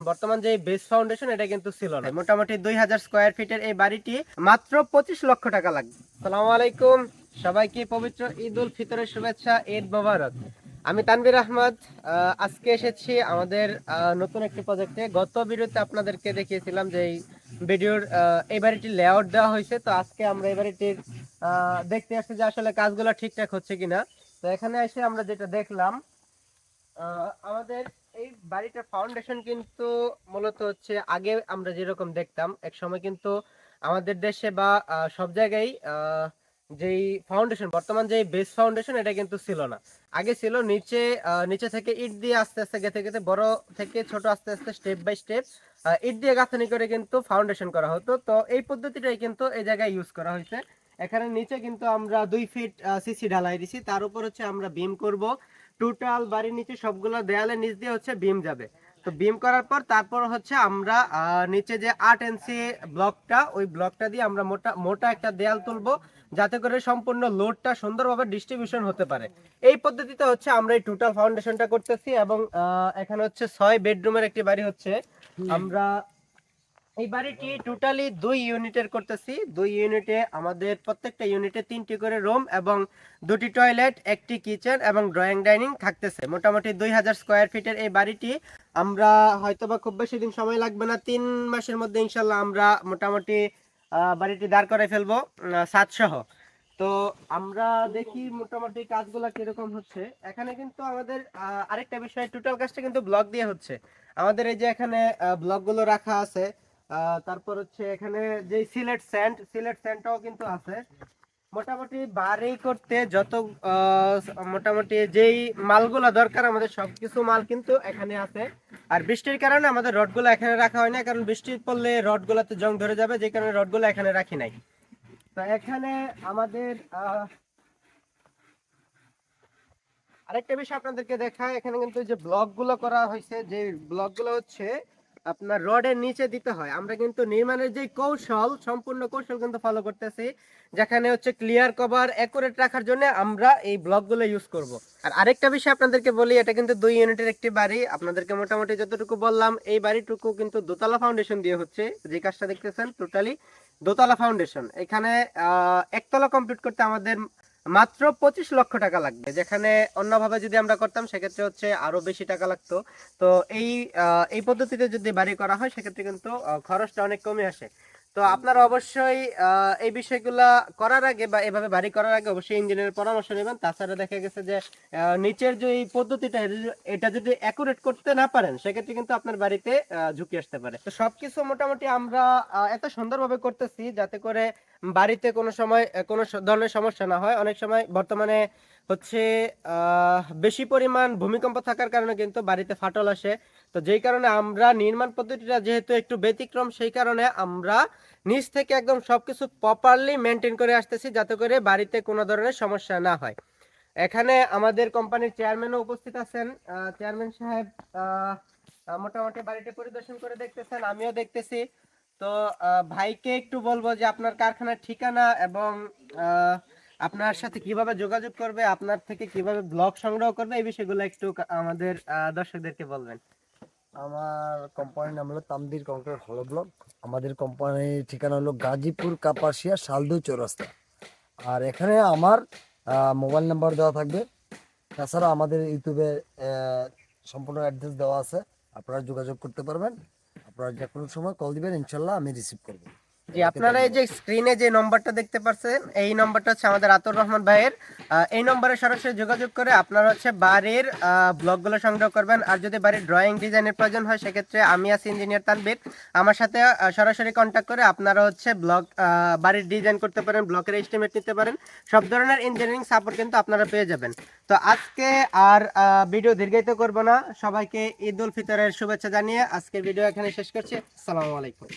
বর্তমান যে base foundation এটা কিন্তু ছিল না। মোটামুটি 2000 স্কয়ার ফিটের এই বাড়িটি মাত্র 25 লক্ষ টাকা লাগবে। আসসালামু আলাইকুম, সবাইকে পবিত্র ঈদ উল ফিতরের শুভেচ্ছা, ঈদ মোবারক। আমি তানভীর আহমদ। আজকে এসেছি আমাদের নতুন একটি প্রজেক্টে। গত ভিডিওতে আপনাদেরকে দেখিয়েছিলাম যে এই ভিডিওর এই বাড়িটির লেআউট দেওয়া হয়েছে। তো আজকে আমরা এই বাড়িটির দেখতে আসছি যে আসলে কাজগুলো ঠিকঠাক হচ্ছে কিনা। তো এখানে এসে আমরা যেটা দেখলাম, আমাদের এই বাড়িটার ফাউন্ডেশন কিন্তু মূলত হচ্ছে আগে আমরা যেরকম দেখতাম এক সময় কিন্তু আমাদের দেশে বা সব জায়গায় যেই ফাউন্ডেশন বর্তমান যে বেস ফাউন্ডেশন এটা কিন্তু ছিল না। আগে ছিল নিচে নিচে থেকে ইট দিয়ে আস্তে আস্তে গেঁথে গেঁথে বড় থেকে ছোট আস্তে আস্তে স্টেপ বাই স্টেপ ইট দিয়ে গাঁথনি করে কিন্তু ফাউন্ডেশন করা হতো। তো এই পদ্ধতিটাই কিন্তু এই জায়গায় ইউজ করা হয়েছে। এখানে নিচে কিন্তু আমরা 2 ফিট সিসি ঢালাই দিছি, তার উপর হচ্ছে আমরা বিম করব। টোটাল বাড়ির নিচে সবগুলো দেয়ালের নিচ দিয়ে হচ্ছে বিম যাবে। তো বিম করার পর তারপর হচ্ছে আমরা নিচে যে 8 ইঞ্চি ব্লকটা, ওই ব্লকটা দিয়ে আমরা মোটা মোটা একটা দেয়াল তুলবো, যাতে করে সম্পূর্ণ লোডটা সুন্দরভাবে ডিস্ট্রিবিউশন হতে পারে। এই পদ্ধতিতে হচ্ছে আমরা এই টোটাল ফাউন্ডেশনটা করতেছি। এবং এখানে হচ্ছে 6 বেডরুমের একটি বাড়ি হচ্ছে। আমরা এই বাড়িটি টোটালি 2 ইউনিটের করতেছি। 2 ইউনিটে আমাদের প্রত্যেকটা ইউনিটে 3টি করে রুম এবং 2টি টয়লেট, একটি কিচেন এবং ড্রয়িং ডাইনিং থাকতেছে। মোটামুটি 2000 স্কয়ার ফিটের এই বাড়িটি আমরা হয়তোবা খুব বেশি দিন সময় লাগবে না, 3 মাসের মধ্যে ইনশাল্লাহ আমরা মোটামুটি বাড়িটি দাঁড় করে ফেলবো ছাদ সহ। তো আমরা দেখি মোটামুটি কাজগুলো কিরকম হচ্ছে। এখানে কিন্তু আমাদের আরেকটা বিষয়, টোটাল কাজটা কিন্তু ব্লক দিয়ে হচ্ছে। আমাদের এই যে এখানে ব্লকগুলো রাখা আছে। তারপর হচ্ছে এখানে যে সিলেট স্যান্ডটাও কিন্তু আছে। মোটামুটি বাড়ি করতে যত মোটামুটি যেই মালগুলা দরকার আমাদের সবকিছু মাল কিন্তু এখানে আছে। আর বৃষ্টির কারণে আমাদের রডগুলো এখানে রাখা হয় না, কারণ বৃষ্টি পড়লে রডগুলোতে জং ধরে যাবে, যে কারণে রডগুলো এখানে রাখি নাই। তো এখানে আমাদের আরেকটা বিষয় আপনাদেরকে দেখায়, এখানে কিন্তু যে ব্লকগুলো করা হয়েছে, যে ব্লকগুলো হচ্ছে আপনার রডের নিচে দিতে হয়। আমরা কিন্তু নির্মাণের যে কৌশল, সম্পূর্ণ কৌশল কিন্তু ফলো করতেছি, যেখানে হচ্ছে ক্লিয়ার কভার একুরেট রাখার জন্য আমরা এই ব্লকগুলো ইউজ করব। আর আরেকটা বিষয় আপনাদেরকে বলি, এটা কিন্তু 2 ইউনিটের একটি বাড়ি। আপনাদেরকে মোটামুটি যতটুকু বললাম, এই বাড়িটুকু কিন্তু দোতলা ফাউন্ডেশন দিয়ে হচ্ছে। যে কাজটা দেখতেছেন টোটালি দোতলা ফাউন্ডেশন। এখানে একতলা কমপ্লিট করতে আমাদের মাত্র 25 লক্ষ টাকা লাগবে, যেখানে অন্যভাবে যদি আমরা করতাম সেক্ষেত্রে হচ্ছে আরো বেশি টাকা লাগতো। তো এই পদ্ধতিতে যদি বাড়ি করা হয় সেক্ষেত্রে কিন্তু খরচটা অনেক কমে আসে। তো আপনারা অবশ্যই এই বিষয়গুলা করার আগে বা এভাবে বাড়ি করার আগে অবশ্যই ইঞ্জিনিয়ারের পরামর্শ নেবেন। তাছাড়া দেখা গেছে যে নিচের যে এই পদ্ধতিটা, এটা যদি অ্যাকুরেট করতে না পারেন সেক্ষেত্রে কিন্তু আপনার বাড়িতে ঝুঁকি আসতে পারে। তো সবকিছু মোটামুটি আমরা এত সুন্দরভাবে করতেছি যাতে করে বাড়িতে কোনো সময় কোনো ধরনের সমস্যা না হয়। অনেক সময় বর্তমানে হচ্ছে বেশি পরিমাণ ভূমিকম্প থাকার কারণে কিন্তু বাড়িতে ফাটল আসে। তো যেই কারণে আমরা নির্মাণ পদ্ধতিটা যেহেতু একটু ব্যতিক্রম, সেই কারণে আমরা নিচ থেকে একদম সবকিছু প্রপারলি মেনটেন করে আসতেছি, যাতে করে বাড়িতে কোনো ধরনের সমস্যা না হয়। এখানে আমাদের কোম্পানির চেয়ারম্যানও উপস্থিত আছেন। চেয়ারম্যান সাহেব মোটামুটি বাড়িটি পরিদর্শন করে দেখতেছেন, আমিও দেখতেছি। তো ভাইকে একটু বলবো যে আপনার কারখানার ঠিকানা এবং আহ, আপনার সাথে কিভাবে যোগাযোগ করবে, আপনার থেকে কিভাবে ব্লগ সংগ্রহ করবে, এই বিষয়গুলো একটু আমাদের দর্শকদেরকে বলবেন। আমার কোম্পানির নাম হলো তামদির কংক্রিট হলো ব্লক। আমাদের কোম্পানির ঠিকানা হলো গাজীপুর কাপাসিয়া শালদু চৌরাস্তা। আর এখানে আমার মোবাইল নাম্বার দেওয়া থাকবে। তাছাড়া আমাদের ইউটিউবে সম্পূর্ণ অ্যাড্রেস দেওয়া আছে, আপনারা যোগাযোগ করতে পারবেন। আপনারা যে কোনো সময় কল দিবেন, ইনশাল্লাহ আমি রিসিভ করবো। জি, সবাইকে আপনারা এই ধন্যবাদ। যে স্ক্রিনে যে নম্বরটা দেখতে পাচ্ছেন, এই নম্বরটা হচ্ছে আমাদের আতর রহমান ভাইয়ের। এই নম্বরে সরাসরি যোগাযোগ করে আপনারা হচ্ছে বাড়ির ব্লগগুলো সংগ্রহ করবেন। আর যদি বাড়ির ড্রয়িং ডিজাইনের প্রয়োজন হয় সেক্ষেত্রে আমি আছি ইঞ্জিনিয়ার তানভীর। আমার সাথে সরাসরি কন্ট্যাক্ট করে আপনারা হচ্ছে ব্লগ বাড়ির ডিজাইন করতে পারেন, ব্লকের এস্টিমেট নিতে পারেন। সব ধরনের ইঞ্জিনিয়ারিং সাপোর্ট কিন্তু আপনারা পেয়ে যাবেন। তো আজকে আর ভিডিও দীর্ঘায়িত করব না, সবাইকে ঈদ উল ফিতরের শুভেচ্ছা জানিয়ে আজকের ভিডিও এখানে শেষ করছি। আসসালামু আলাইকুম।